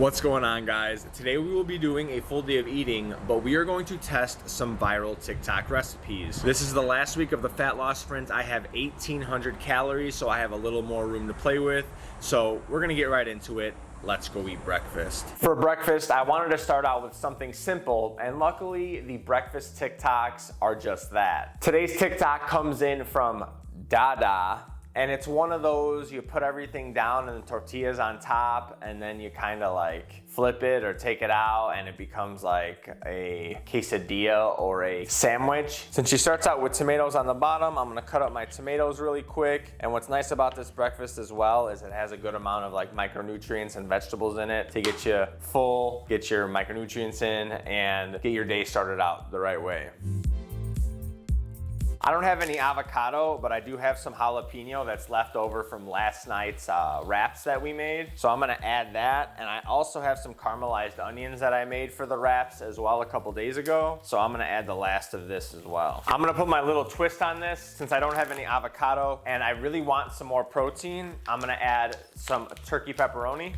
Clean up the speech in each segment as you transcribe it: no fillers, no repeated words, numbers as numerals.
What's going on, guys? Today we will be doing a full day of eating, but we are going to test some viral TikTok recipes. This is the last week of the fat loss sprint. I have 1,800 calories, so I have a little more room to play with. So we're gonna get right into it. Let's go eat breakfast. For breakfast, I wanted to start out with something simple, and luckily the breakfast TikToks are just that. Today's TikTok comes in from Dada. And it's one of those, you put everything down and the tortillas on top, and then you kind of like flip it or take it out and it becomes like a quesadilla or a sandwich. Since she starts out with tomatoes on the bottom, I'm gonna cut up my tomatoes really quick. And what's nice about this breakfast as well is it has a good amount of like micronutrients and vegetables in it to get you full, get your micronutrients in, and get your day started out the right way. I don't have any avocado, but I do have some jalapeno that's left over from last night's wraps that we made. So I'm gonna add that. And I also have some caramelized onions that I made for the wraps as well a couple days ago. So I'm gonna add the last of this as well. I'm gonna put my little twist on this since I don't have any avocado and I really want some more protein. I'm gonna add some turkey pepperoni.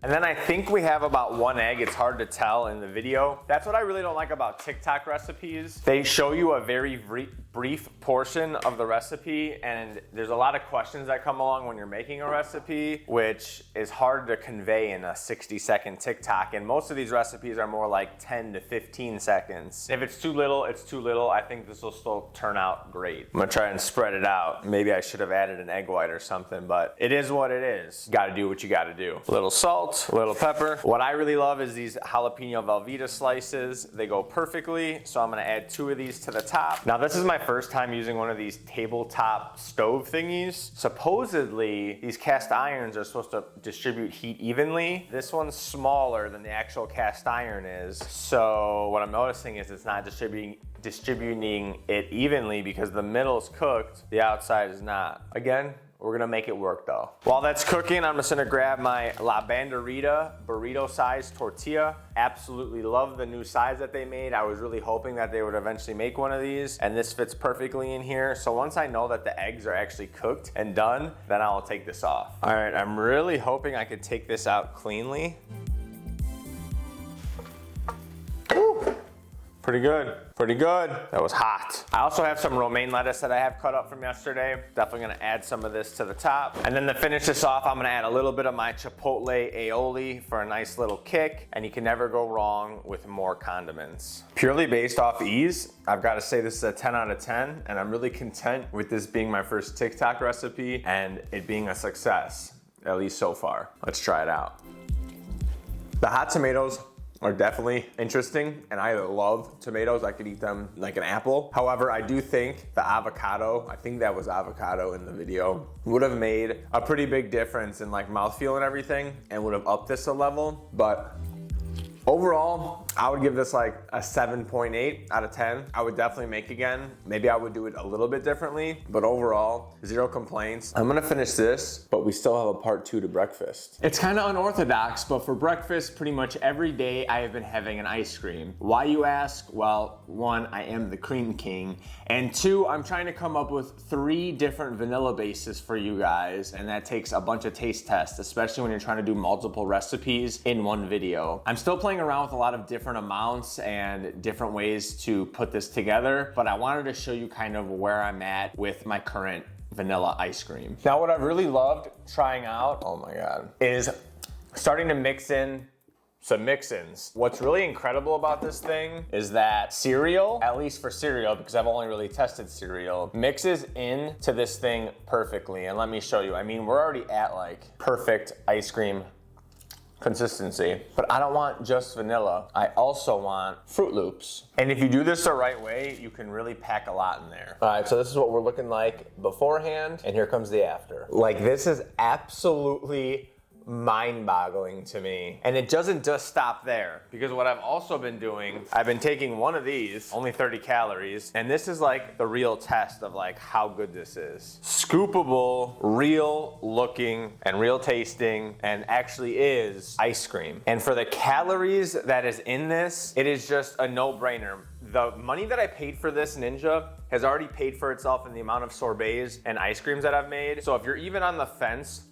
And then I think we have about 1 egg. It's hard to tell in the video. That's what I really don't like about TikTok recipes. They show you a very brief portion of the recipe, and there's a lot of questions that come along when you're making a recipe, which is hard to convey in a 60-second TikTok. And most of these recipes are more like 10 to 15 seconds. If it's too little, it's too little. I think this will still turn out great. I'm gonna try and spread it out. Maybe I should have added an egg white or something, but it is what it is. Gotta do what you gotta do. A little salt, a little pepper. What I really love is these jalapeno Velveeta slices. They go perfectly, so I'm gonna add 2 of these to the top. Now this is my first time using one of these tabletop stove thingies. Supposedly, these cast irons are supposed to distribute heat evenly. This one's smaller than the actual cast iron is, so what I'm noticing is it's not distributing it evenly because the middle is cooked, the outside is not. Again, we're gonna make it work though. While that's cooking, I'm just gonna grab my La Banderita burrito size tortilla. Absolutely love the new size that they made. I was really hoping that they would eventually make one of these, and this fits perfectly in here. So once I know that the eggs are actually cooked and done, then I'll take this off. All right, I'm really hoping I could take this out cleanly. Pretty good, pretty good. That was hot. I also have some romaine lettuce that I have cut up from yesterday. Definitely gonna add some of this to the top. And then to finish this off, I'm gonna add a little bit of my chipotle aioli for a nice little kick. And you can never go wrong with more condiments. Purely based off ease, I've gotta say this is a 10 out of 10. And I'm really content with this being my first TikTok recipe and it being a success, at least so far. Let's try it out. The hot tomatoes are definitely interesting, and I love tomatoes. I could eat them like an apple. However, I do think the avocado, I think that was avocado in the video, would have made a pretty big difference in like mouthfeel and everything and would have upped this a level. But overall, I would give this like a 7.8 out of 10. I would definitely make again. Maybe I would do it a little bit differently, but overall, 0 complaints. I'm gonna finish this, but we still have a part 2 to breakfast. It's kind of unorthodox, but for breakfast, pretty much every day I have been having an ice cream. Why, you ask? Well, 1, I am the cream king, and 2, I'm trying to come up with 3 different vanilla bases for you guys, and that takes a bunch of taste tests, especially when you're trying to do multiple recipes in one video. I'm still playing around with a lot of different amounts and different ways to put this together, but I wanted to show you kind of where I'm at with my current vanilla ice cream. Now, what I've really loved trying out, oh my God, is starting to mix in some mix-ins. What's really incredible about this thing is that cereal, at least for cereal, because I've only really tested cereal, mixes into this thing perfectly. And let me show you. I mean, we're already at like perfect ice cream consistency, but I don't want just vanilla. I also want Fruit Loops. And if you do this the right way, you can really pack a lot in there. All right, so this is what we're looking like beforehand, and here comes the after. Like, this is absolutely mind-boggling to me. And it doesn't just stop there, because what I've also been doing, I've been taking one of these, only 30 calories, and this is like the real test of like how good this is. Scoopable, real looking, and real tasting, and actually is ice cream. And for the calories that is in this, it is just a no-brainer. The money that I paid for this Ninja has already paid for itself in the amount of sorbets and ice creams that I've made. So if you're even on the fence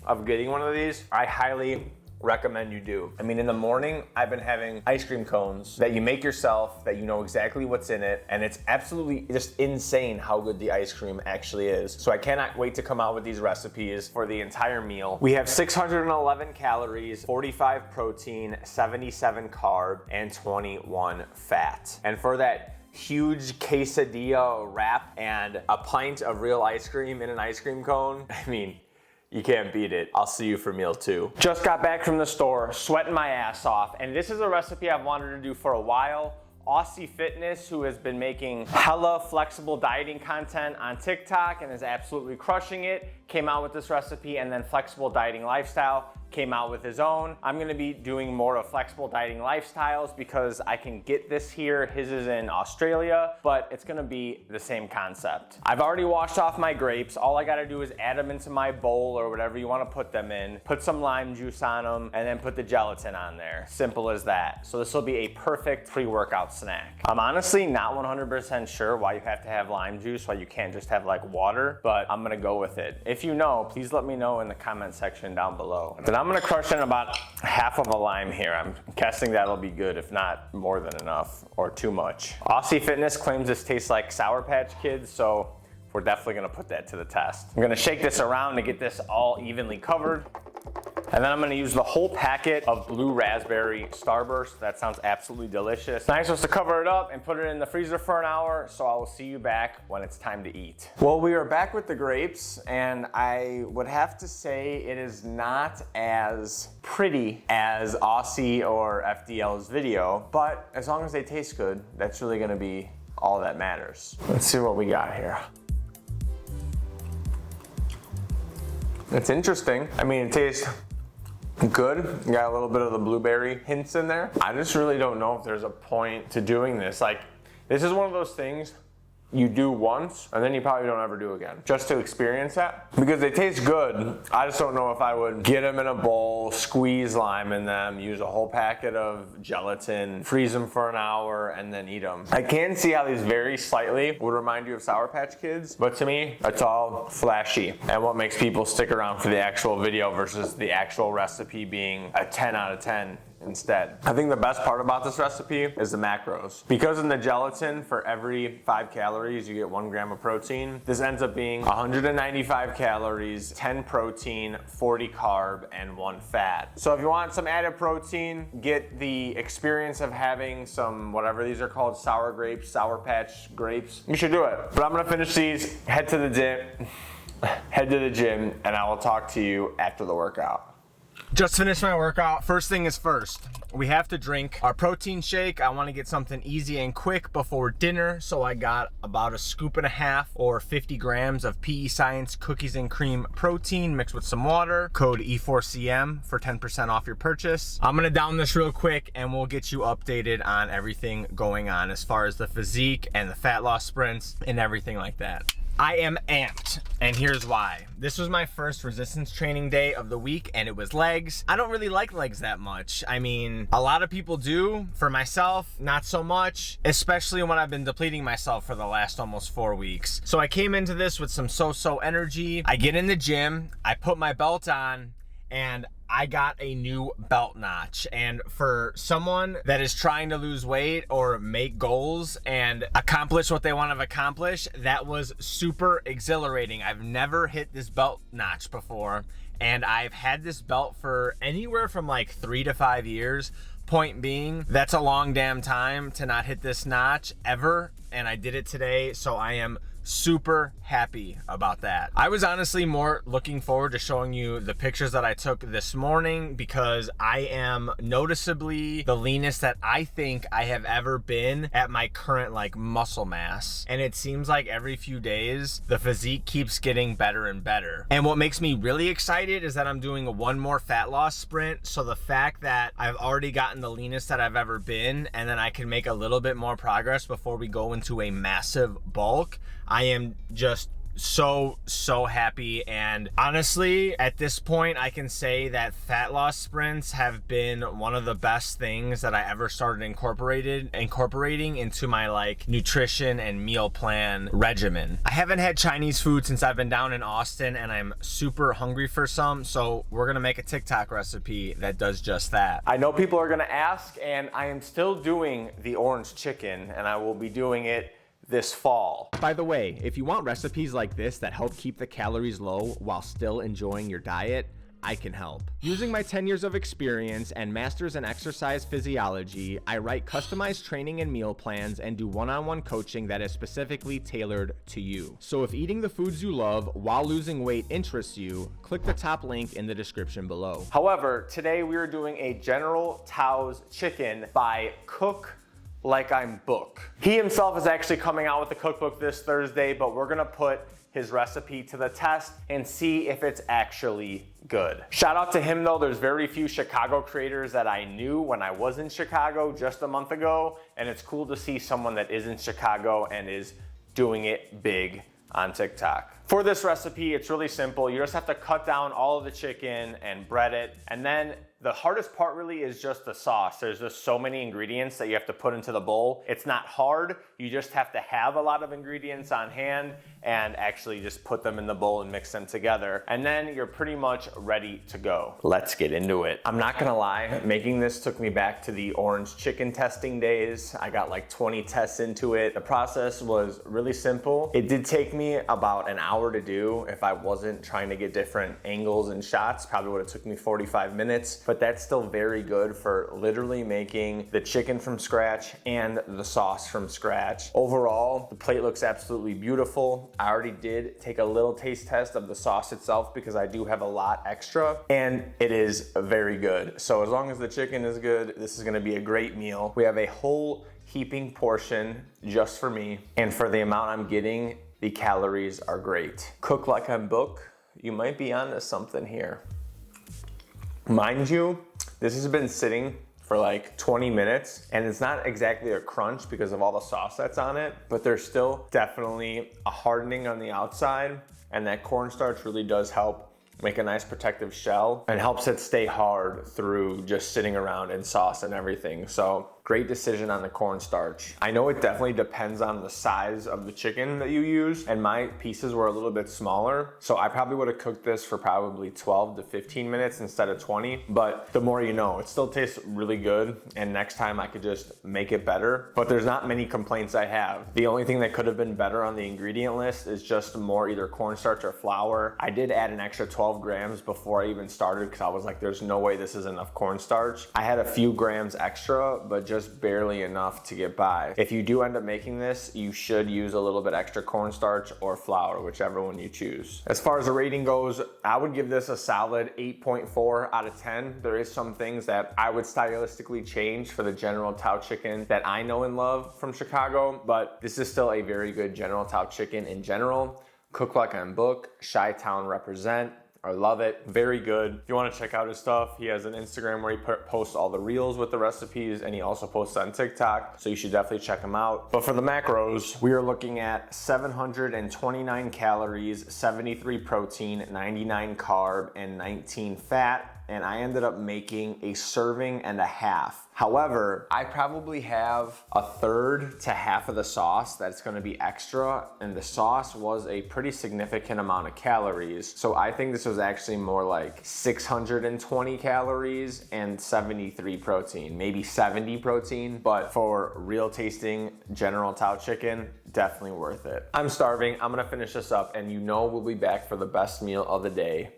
of getting one of these, I highly recommend you do. I mean, in the morning, I've been having ice cream cones that you make yourself, that you know exactly what's in it, and it's absolutely just insane how good the ice cream actually is. So I cannot wait to come out with these recipes for the entire meal. We have 611 calories, 45 protein, 77 carb, and 21 fat. And for that huge quesadilla wrap and a pint of real ice cream in an ice cream cone, I mean, you can't beat it. I'll see you for meal 2. Just got back from the store, sweating my ass off, and this is a recipe I've wanted to do for a while. Aussie Fitness, who has been making hella flexible dieting content on TikTok and is absolutely crushing it, came out with this recipe, and then Flexible Dieting Lifestyle came out with his own. I'm gonna be doing more of flexible dieting lifestyles because I can get this here. His is in Australia, but it's gonna be the same concept. I've already washed off my grapes. All I gotta do is add them into my bowl or whatever you wanna put them in, put some lime juice on them, and then put the gelatin on there. Simple as that. So this will be a perfect pre-workout snack. I'm honestly not 100% sure why you have to have lime juice, why you can't just have like water, but I'm gonna go with it. If you know, please let me know in the comment section down below. Then I'm gonna crush in about half of a lime here. I'm guessing that'll be good, if not more than enough or too much. Aussie Fitness claims this tastes like Sour Patch Kids, so we're definitely gonna put that to the test. I'm gonna shake this around to get this all evenly covered. And then I'm gonna use the whole packet of blue raspberry Starburst. That sounds absolutely delicious. Now I'm supposed to cover it up and put it in the freezer for an hour, so I will see you back when it's time to eat. Well, we are back with the grapes, and I would have to say it is not as pretty as Aussie or FDL's video, but as long as they taste good, that's really gonna be all that matters. Let's see what we got here. It's interesting. I mean, it tastes good. You got a little bit of the blueberry hints in there. I just really don't know if there's a point to doing this. Like, this is one of those things you do once and then you probably don't ever do again, just to experience that, because they taste good. I just don't know if I would get them in a bowl, squeeze lime in them, use a whole packet of gelatin, freeze them for an hour, and then eat them. I can see how these very slightly would remind you of Sour Patch Kids, but to me, it's all flashy and what makes people stick around for the actual video versus the actual recipe being a 10 out of 10 instead. I think the best part about this recipe is the macros. Because in the gelatin, for every 5 calories, you get 1 gram of protein. This ends up being 195 calories, 10 protein, 40 carb, and 1 fat. So if you want some added protein, get the experience of having some, whatever these are called, sour grapes, Sour Patch grapes, you should do it. But I'm gonna finish these, head to the gym, and I will talk to you after the workout. Just finished my workout. First thing is first, we have to drink our protein shake. I want to get something easy and quick before dinner, so I got about a scoop and a half or 50 grams of PE Science cookies and cream protein mixed with some water. Code E4CM for 10% off your purchase. I'm gonna down this real quick and we'll get you updated on everything going on as far as the physique and the fat loss sprints and everything like that. I am amped, and here's why. This was my first resistance training day of the week, and it was legs. I don't really like legs that much. I mean, a lot of people do. For myself, not so much, especially when I've been depleting myself for the last almost 4 weeks. So I came into this with some so-so energy. I get in the gym, I put my belt on, and I got a new belt notch. And for someone that is trying to lose weight or make goals and accomplish what they want to accomplish, that was super exhilarating. I've never hit this belt notch before, and I've had this belt for anywhere from like 3 to 5 years. Point being, that's a long damn time to not hit this notch ever, and I did it today, so I am super happy about that. I was honestly more looking forward to showing you the pictures that I took this morning, because I am noticeably the leanest that I think I have ever been at my current like muscle mass, and it seems like every few days the physique keeps getting better and better. And what makes me really excited is that I'm doing a 1 more fat loss sprint, so the fact that I've already gotten the leanest that I've ever been, and then I can make a little bit more progress before we go into a massive bulk, I am just so happy. And honestly, at this point, I can say that fat loss sprints have been one of the best things that I ever started incorporating into my like nutrition and meal plan regimen. I haven't had Chinese food since I've been down in Austin, and I'm super hungry for some, so we're gonna make a TikTok recipe that does just that. I know people are gonna ask, and I am still doing the orange chicken, and I will be doing it this fall. By the way, if you want recipes like this that help keep the calories low while still enjoying your diet, I can help. Using my 10 years of experience and masters in exercise physiology, I write customized training and meal plans and do one-on-one coaching that is specifically tailored to you. So if eating the foods you love while losing weight interests you, click the top link in the description below. However, today we are doing a General Tao's chicken by Cook Like I'm Book. He himself is actually coming out with the cookbook this Thursday, but we're gonna put his recipe to the test and see if it's actually good. Shout out to him though, there's very few Chicago creators that I knew when I was in Chicago just a month ago, and it's cool to see someone that is in Chicago and is doing it big on TikTok. For this recipe, it's really simple. You just have to cut down all of the chicken and bread it, and then the hardest part really is just the sauce. There's just so many ingredients that you have to put into the bowl. It's not hard, you just have to have a lot of ingredients on hand and actually just put them in the bowl and mix them together. And then you're pretty much ready to go. Let's get into it. I'm not gonna lie, making this took me back to the orange chicken testing days. I got like 20 tests into it. The process was really simple. It did take me about an hour to do. If I wasn't trying to get different angles and shots, probably would have took me 45 minutes. But that's still very good for literally making the chicken from scratch and the sauce from scratch. Overall, the plate looks absolutely beautiful. I already did take a little taste test of the sauce itself because I do have a lot extra, and it is very good. So as long as the chicken is good, this is gonna be a great meal. We have a whole heaping portion just for me, and for the amount I'm getting, the calories are great. Cook Like I'm Book, you might be onto something here. Mind you, this has been sitting for like 20 minutes and it's not exactly a crunch because of all the sauce that's on it, but there's still definitely a hardening on the outside, and that cornstarch really does help make a nice protective shell and helps it stay hard through just sitting around in sauce and everything. So great decision on the cornstarch. I know it definitely depends on the size of the chicken that you use, and my pieces were a little bit smaller, so I probably would have cooked this for probably 12 to 15 minutes instead of 20, but the more you know. It still tastes really good, and next time I could just make it better, but there's not many complaints I have. The only thing that could have been better on the ingredient list is just more either cornstarch or flour. I did add an extra 12 grams before I even started because I was like, there's no way this is enough cornstarch. I had a few grams extra, but just barely enough to get by. If you do end up making this, you should use a little bit extra cornstarch or flour, whichever one you choose. As far as the rating goes, I would give this a solid 8.4 out of 10. There is some things that I would stylistically change for the General Tao chicken that I know and love from Chicago, but this is still a very good General Tao chicken in general. Cook Like I'm Book, Chi-Town represent. I love it, very good. If you wanna check out his stuff, he has an Instagram where he posts all the reels with the recipes, and he also posts on TikTok, so you should definitely check him out. But for the macros, we are looking at 729 calories, 73 protein, 99 carb, and 19 fat. And I ended up making a serving and a half. However, I probably have a third to half of the sauce that's gonna be extra, and the sauce was a pretty significant amount of calories. So I think this was actually more like 620 calories and 73 protein, maybe 70 protein, but for real tasting General Tao chicken, definitely worth it. I'm starving, I'm gonna finish this up, and you know we'll be back for the best meal of the day.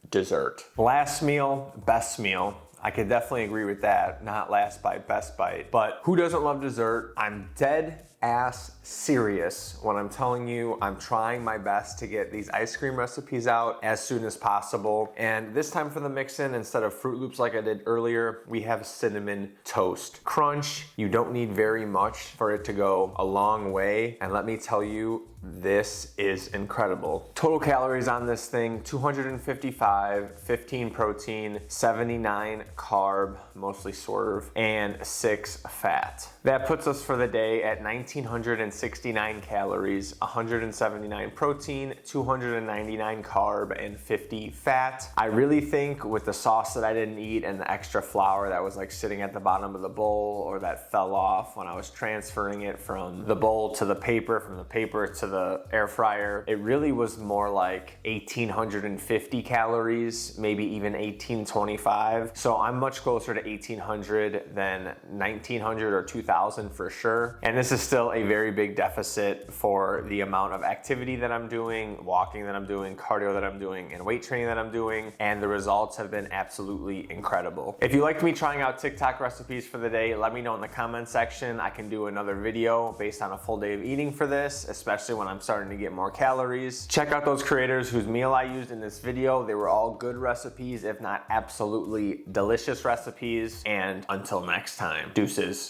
Dessert. Last meal, best meal. I could definitely agree with that. Not last bite, best bite. But who doesn't love dessert? I'm dead ass serious when I'm telling you I'm trying my best to get these ice cream recipes out as soon as possible. And this time for the mix-in, instead of Fruit Loops like I did earlier, we have cinnamon toast crunch. You don't need very much for it to go a long way. And let me tell you, this is incredible. Total calories on this thing, 255, 15 protein, 79 carb, mostly swerve, and 6 fat. That puts us for the day at 19 1,969 calories, 179 protein, 299 carb, and 50 fat. I really think with the sauce that I didn't eat and the extra flour that was like sitting at the bottom of the bowl or that fell off when I was transferring it from the bowl to the paper, from the paper to the air fryer, it really was more like 1,850 calories, maybe even 1,825. So I'm much closer to 1,800 than 1,900 or 2,000 for sure. And this is still a very big deficit for the amount of activity that I'm doing, walking that I'm doing, cardio that I'm doing, and weight training that I'm doing. And the results have been absolutely incredible. If you liked me trying out TikTok recipes for the day, let me know in the comment section. I can do another video based on a full day of eating for this, especially when I'm starting to get more calories. Check out those creators whose meal I used in this video. They were all good recipes, if not absolutely delicious recipes. And until next time, deuces.